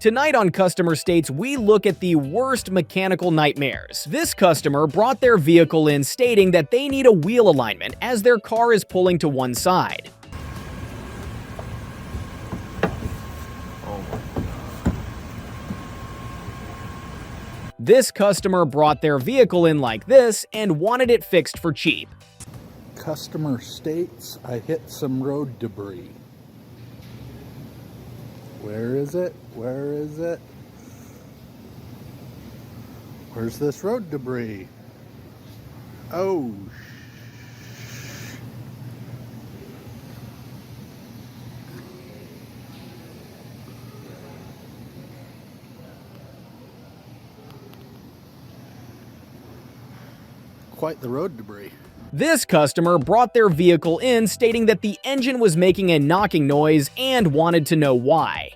Tonight on Customer States, we look at the worst mechanical nightmares. This customer brought their vehicle in stating that they need a wheel alignment as their car is pulling to one side. This customer brought their vehicle in like this and wanted it fixed for cheap. Customer states I hit some road debris. Where is it? Where is it? Where's this road debris? Oh, quite the road debris. This customer brought their vehicle in stating that the engine was making a knocking noise and wanted to know why.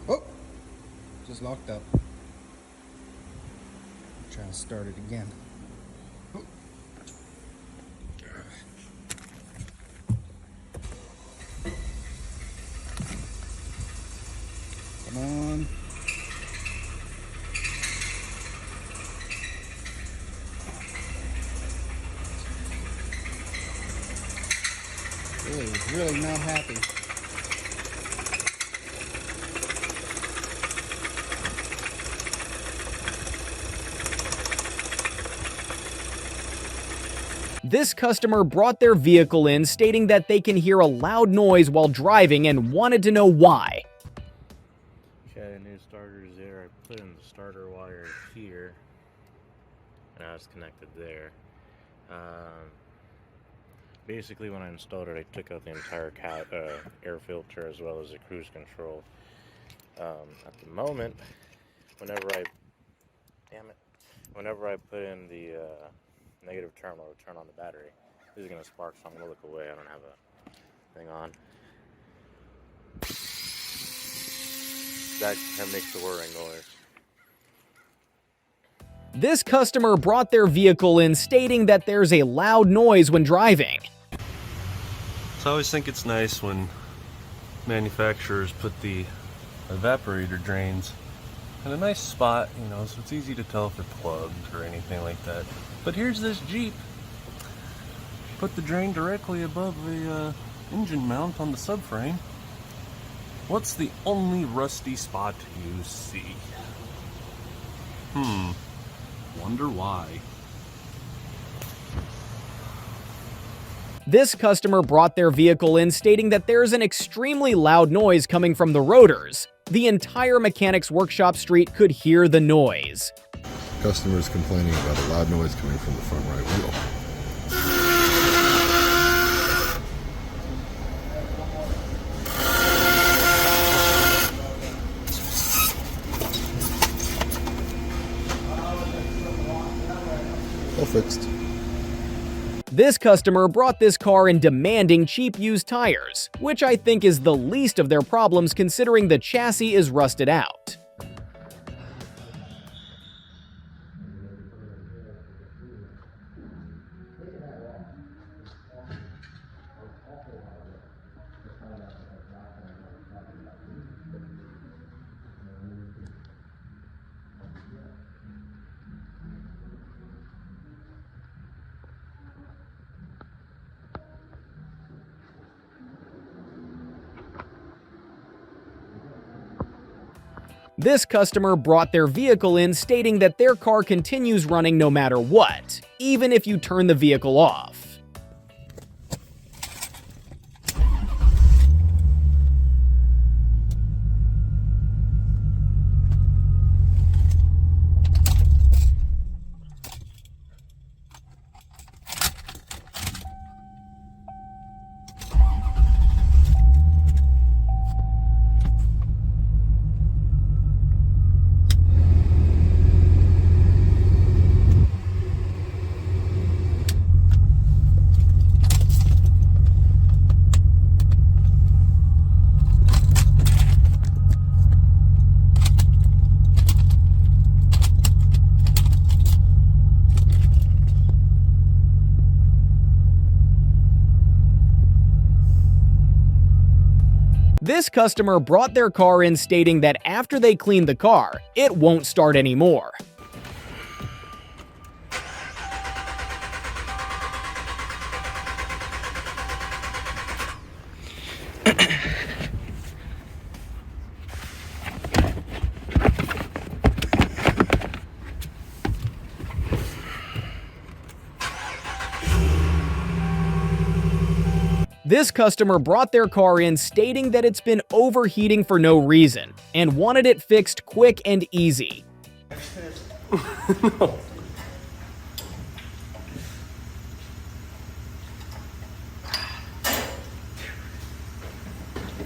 Oh, just locked up. Trying to start it again. Oh. Come on. Really not happy. This customer brought their vehicle in stating that they can hear a loud noise while driving and wanted to know why. Okay, new starter's there. I put in the starter wire here, and I was connected there. Basically, when I installed it, I took out the entire air filter as well as the cruise control. At the moment, whenever I put in the negative terminal to turn on the battery, this is going to spark, so I'm going to look away. I don't have a thing on. That kind of makes the whirring noise. This customer brought their vehicle in stating that there's a loud noise when driving. So I always think it's nice when manufacturers put the evaporator drains in a nice spot, you know, so it's easy to tell if they're plugged or anything like that. But here's this Jeep. Put the drain directly above the engine mount on the subframe. What's the only rusty spot you see? Wonder why. This customer brought their vehicle in stating that there's an extremely loud noise coming from the rotors. The entire mechanic's workshop street could hear the noise. Customers complaining about a loud noise coming from the front right wheel. All fixed. This customer brought this car in demanding cheap used tires, which I think is the least of their problems considering the chassis is rusted out. This customer brought their vehicle in stating that their car continues running no matter what, even if you turn the vehicle off. This customer brought their car in stating that after they cleaned the car, it won't start anymore. This customer brought their car in stating that it's been overheating for no reason and wanted it fixed quick and easy.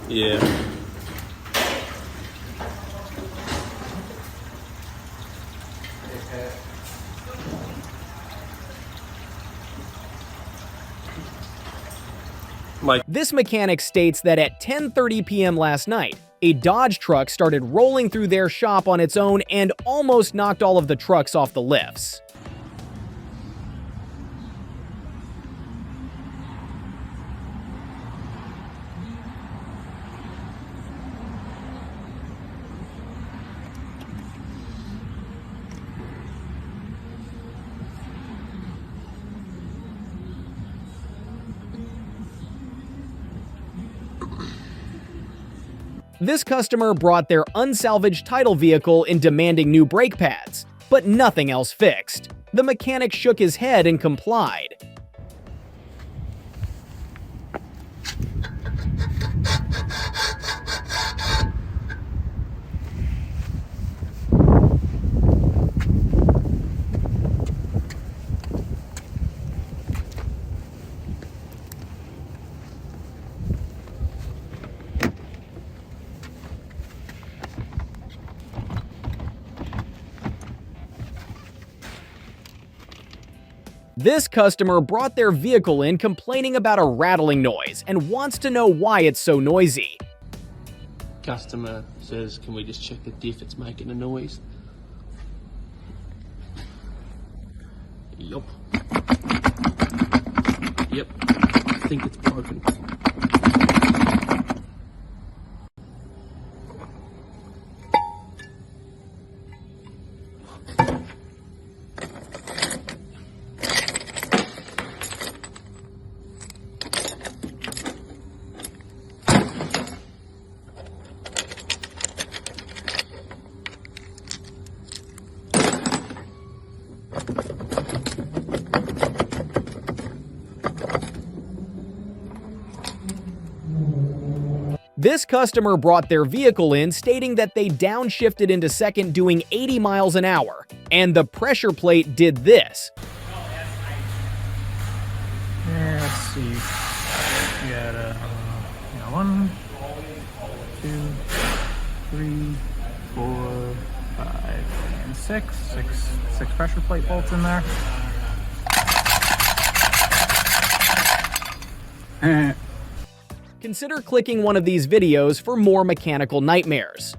Yeah. This mechanic states that at 10:30 p.m. last night, a Dodge truck started rolling through their shop on its own and almost knocked all of the trucks off the lifts. This customer brought their unsalvaged title vehicle in demanding new brake pads, but nothing else fixed. The mechanic shook his head and complied. This customer brought their vehicle in complaining about a rattling noise and wants to know why it's so noisy. Customer says, can we just check the diff, it's making a noise? Yup. Yep, I think it's broken. This customer brought their vehicle in stating that they downshifted into second doing 80 miles an hour, and the pressure plate did this. Yeah, let's see. We got 1, 2, 3, 4, 5, and 6 pressure plate bolts in there. Consider clicking one of these videos for more mechanical nightmares.